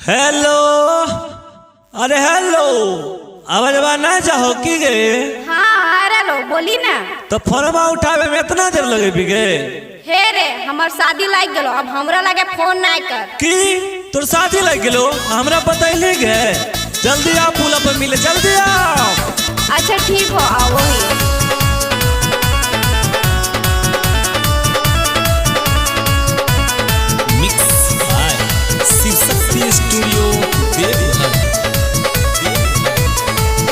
Hello. अरे hello, आवाज ना जाओ की गे? हाँ अरे लो बोली ना। तो फोनवा उठावे में इतना देर लगे भी गे? हे रे हमर शादी लग गेलो, अब हमरा लगे फोन नहीं कर। की तोर शादी लग गेलो? हमरा बतैले गे। जल्दी आ, पुल पर मिले, जल्दी आ। अच्छा ठीक हो, आओ ही। स्टूडियो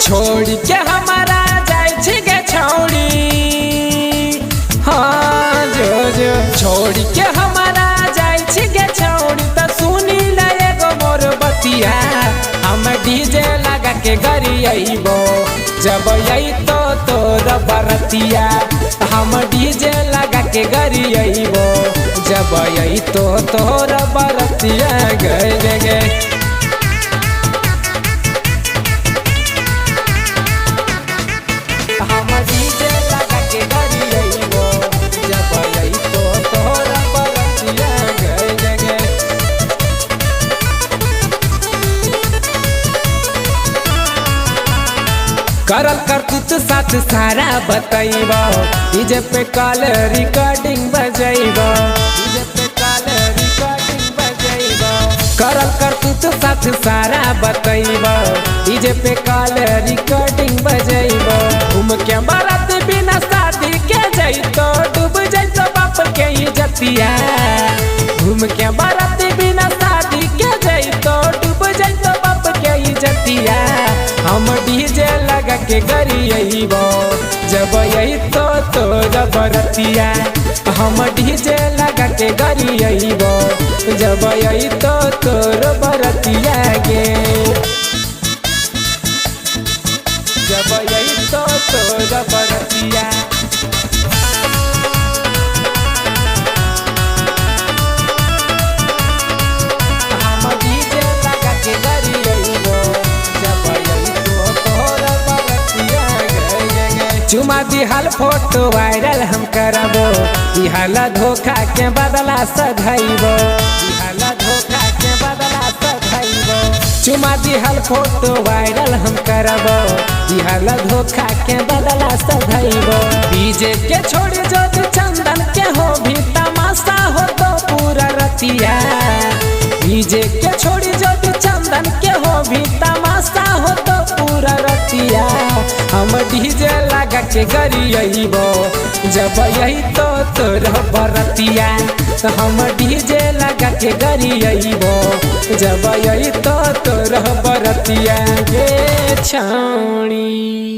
छोड़ के हमारा जाए गे छौड़ी। हाँ जो जो छोड़ के हमारा जाए गे छौड़ी। तो सुनी ले एगो मोर बतिया, हम डीजे लगा के गरी अइबो जब आई तो तोर बरतिया। हम डीजे लगा के गरी अइबो जब आई तो तोर बरतिया। गए गे हम डीजे लगा के गरी अइबो जब आई तो तोर बरतिया। गए गे करल करतूत साथ सारा बतैबो, डीजे पे कॉल रिकॉर्डिंग बजैबो, डीजे पे कॉल रिकॉर्डिंग बजैबो। करल करतूत साथ सारा बतैबो, डीजे पे कॉल रिकॉर्डिंग बजैबो। घूम के बारात बिना शादी के जइतो, डूब जइतो बाप के इज्जतिया। घूम के बारात बिना शादी के जइतो, डूब जइतो बाप के इज्जतिया। हम डीजे लगा के गरी अइबो जब आई तो तोर बरतिया। हम डीजे लगा के गरी अइबो जब आई तो तोर बरतिया गे। जब आई तो तोर बरतिया। हम डीजे लगा के गरी अइबो जब आई तो तोर बरतिया। चुमा दिहल फोटो वायरल हम करबो, दिहला धोखा के बदला सधैबो, दिहला धोखा के बदला सधैबो। चुमा दिहल फोटो वायरल हम करबो, दिहला धोखा के बदला सधैबो। डीजे के छोड़ी जो चंदन के हो भी तमाशा हो तो पूरा रतिया। डीजे के छोड़ी जो चंदन के हो भी तमाशा हो तो पूरा रतिया। हम डीजे लगा के गरी अइबो जब आई तो तोर बरतिया। हम डीजे लगा के गरी अइबो जब आई तो तोर बरतिया गे छौड़ी।